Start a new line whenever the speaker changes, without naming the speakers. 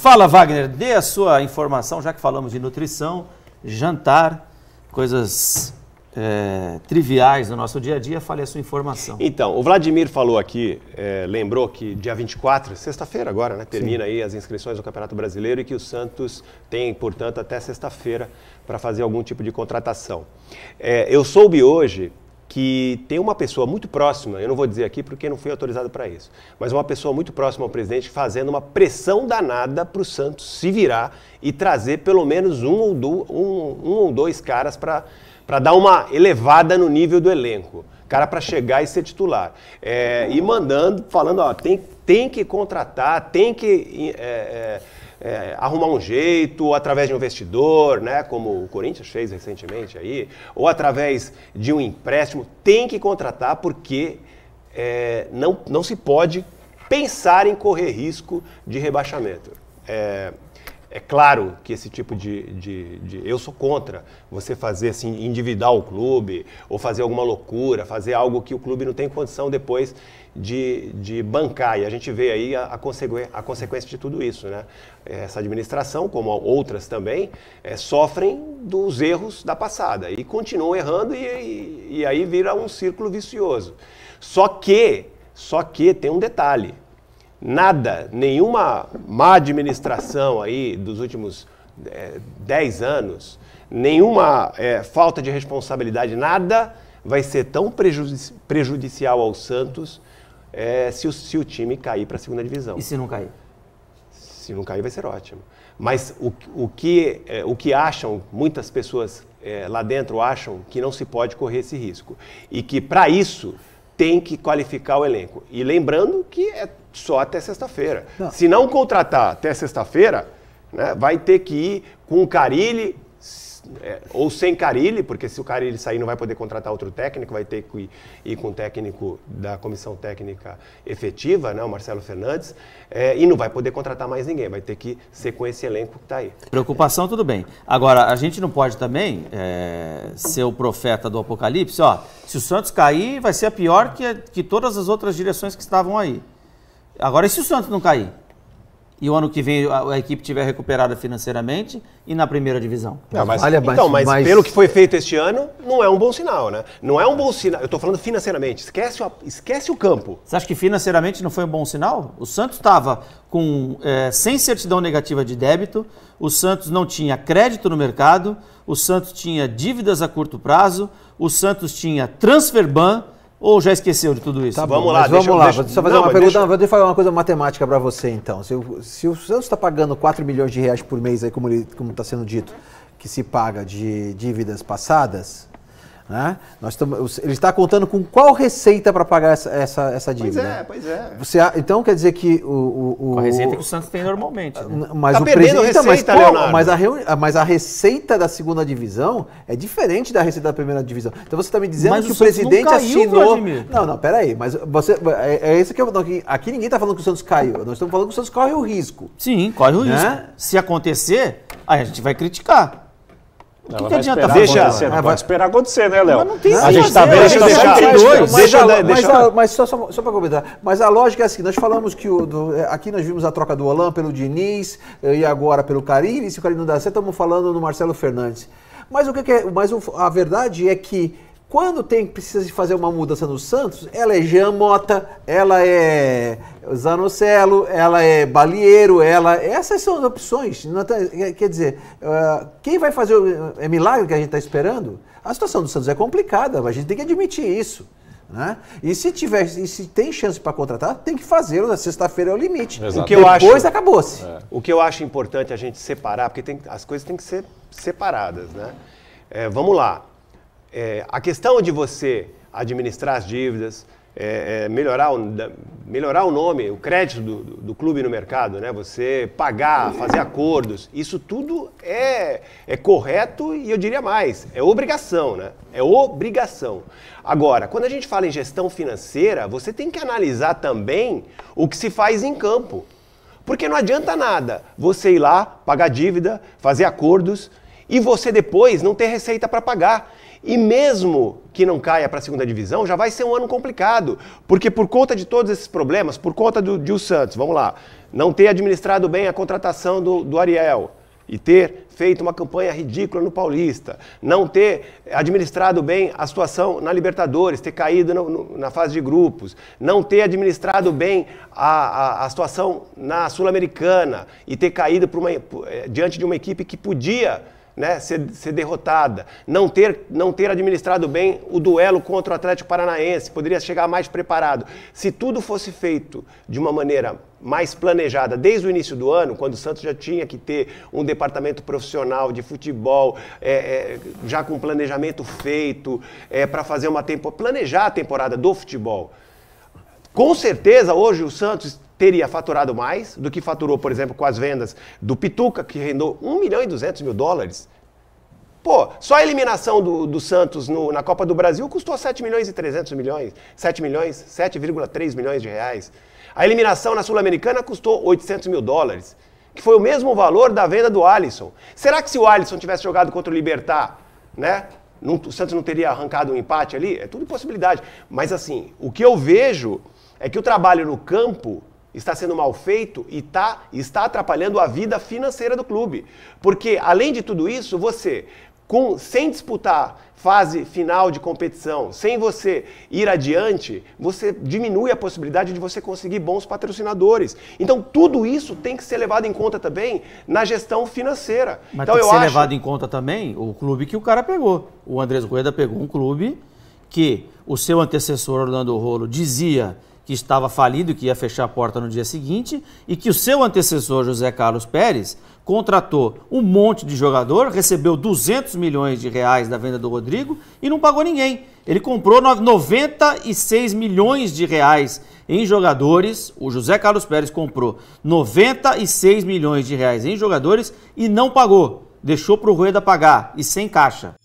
Fala, Wagner, dê a sua informação, já que falamos de nutrição, jantar, coisas triviais no nosso dia a dia, fale a sua informação.
Então, o Vladimir falou aqui, lembrou que dia 24, sexta-feira agora, né, termina aí as inscrições do Campeonato Brasileiro e que o Santos tem, portanto, até sexta-feira para fazer algum tipo de contratação. Eu soube hoje que tem uma pessoa muito próxima, eu não vou dizer aqui porque não fui autorizado para isso, mas uma pessoa muito próxima ao presidente fazendo uma pressão danada para o Santos se virar e trazer pelo menos um ou dois caras para dar uma elevada no nível do elenco. Cara para chegar e ser titular. E mandando, falando, ó, tem que contratar, tem que arrumar um jeito, ou através de um investidor, né, como o Corinthians fez recentemente aí, ou através de um empréstimo, tem que contratar porque não se pode pensar em correr risco de rebaixamento. É claro que esse tipo eu sou contra você fazer assim, endividar o clube, ou fazer alguma loucura, fazer algo que o clube não tem condição depois de bancar. E a gente vê aí a consequência de tudo isso, né? Essa administração, como outras também, sofrem dos erros da passada e continuam errando e aí vira um círculo vicioso. Só que tem um detalhe. Nenhuma má administração aí dos últimos 10 anos, nenhuma falta de responsabilidade, vai ser tão prejudicial ao Santos se o time cair para a segunda divisão.
E se não cair?
Se não cair vai ser ótimo. Mas o que acham, muitas pessoas lá dentro acham que não se pode correr esse risco. E que para isso tem que qualificar o elenco. E lembrando que é só até sexta-feira. Se não contratar até sexta-feira, né, vai ter que ir com o Carille ou sem Carille, porque se o Carille sair não vai poder contratar outro técnico, vai ter que ir com o técnico da comissão técnica efetiva, né, o Marcelo Fernandes, e não vai poder contratar mais ninguém, vai ter que ser com esse elenco que está aí.
Preocupação, tudo bem. Agora, a gente não pode também ser o profeta do apocalipse, ó, se o Santos cair, vai ser a pior que todas as outras direções que estavam aí. Agora, e se o Santos não cair? E o ano que vem a equipe estiver recuperada financeiramente e na primeira divisão?
Não, mas pelo que foi feito este ano, não é um bom sinal, né? Não é um bom sinal. Eu estou falando financeiramente. Esquece o campo.
Você acha que financeiramente não foi um bom sinal? O Santos estava sem certidão negativa de débito, o Santos não tinha crédito no mercado, o Santos tinha dívidas a curto prazo, o Santos tinha transfer ban. Ou já esqueceu de tudo isso?
Tá, vamos lá, deixa eu fazer uma pergunta. Vou falar uma coisa matemática para você, então. Se o Santos está pagando 4 milhões de reais por mês, aí, como está sendo dito, que se paga de dívidas passadas, né? Ele está contando com qual receita para pagar essa dívida?
Pois é.
Então quer dizer que
com a receita que o Santos tem normalmente. Né?
Mas
tá perdendo receita, Leonardo.
Mas a receita da segunda divisão é diferente da receita da primeira divisão. Então você está me dizendo que o presidente assinou... Não, peraí. Mas isso que eu falo. Aqui ninguém está falando que o Santos caiu. Nós estamos falando que o Santos corre o risco.
Sim, corre o risco. Se acontecer, aí a gente vai criticar. O que adianta
vai esperar acontecer, né, Léo?
A gente está vendo
Mas só para comentar. Mas a lógica é assim: nós falamos que aqui nós vimos a troca do Holan pelo Diniz e agora pelo Carille. E se o Carille não dá certo, estamos falando no Marcelo Fernandes. Mas a verdade é que quando precisa de fazer uma mudança no Santos, ela é Jean Mota, ela é Zanocelo, ela é Balieiro, essas são as opções. Quer dizer, quem vai fazer é milagre que a gente está esperando? A situação do Santos é complicada, a gente tem que admitir isso. Né? E se tem chance para contratar, tem que fazer, na sexta-feira é o limite. Depois acabou-se.
O que eu acho importante a gente separar, porque as coisas têm que ser separadas. Né? Vamos lá. A questão de você administrar as dívidas, melhorar o nome, o crédito do clube no mercado, né? Você pagar, fazer acordos, isso tudo é correto e eu diria mais, é obrigação, né? É obrigação. Agora, quando a gente fala em gestão financeira, você tem que analisar também o que se faz em campo. Porque não adianta nada você ir lá, pagar dívida, fazer acordos e você depois não ter receita para pagar. E mesmo que não caia para a segunda divisão, já vai ser um ano complicado, porque por conta de todos esses problemas, por conta do Gil Santos, vamos lá, não ter administrado bem a contratação do Ariel e ter feito uma campanha ridícula no Paulista, não ter administrado bem a situação na Libertadores, ter caído na fase de grupos, não ter administrado bem a situação na Sul-Americana e ter caído diante de uma equipe que podia, né, ser derrotada, não ter administrado bem o duelo contra o Atlético Paranaense, poderia chegar mais preparado. Se tudo fosse feito de uma maneira mais planejada desde o início do ano, quando o Santos já tinha que ter um departamento profissional de futebol, já com planejamento feito, para fazer planejar a temporada do futebol. Com certeza, hoje o Santos teria faturado mais do que faturou, por exemplo, com as vendas do Pituca, que rendeu $1.200.000. Pô, só a eliminação do Santos na Copa do Brasil custou 7.300.000, 7,3 milhões de reais. A eliminação na Sul-Americana custou $800.000, que foi o mesmo valor da venda do Alisson. Será que se o Alisson tivesse jogado contra o Libertad, né, o Santos não teria arrancado um empate ali? É tudo possibilidade. Mas assim, o que eu vejo é que o trabalho no campo está sendo mal feito e está atrapalhando a vida financeira do clube. Porque, além de tudo isso, você, sem disputar fase final de competição, sem você ir adiante, você diminui a possibilidade de você conseguir bons patrocinadores. Então, tudo isso tem que ser levado em conta também na gestão financeira.
Mas
então,
tem que ser levado em conta também o clube que o cara pegou. O Andrés Rueda pegou um clube que o seu antecessor, Orlando Rolo, dizia que estava falido, que ia fechar a porta no dia seguinte, e que o seu antecessor, José Carlos Pérez, contratou um monte de jogador, recebeu R$200 milhões da venda do Rodrigo e não pagou ninguém. Ele comprou R$96 milhões em jogadores, o José Carlos Pérez comprou R$96 milhões em jogadores e não pagou. Deixou para o Rueda pagar e sem caixa.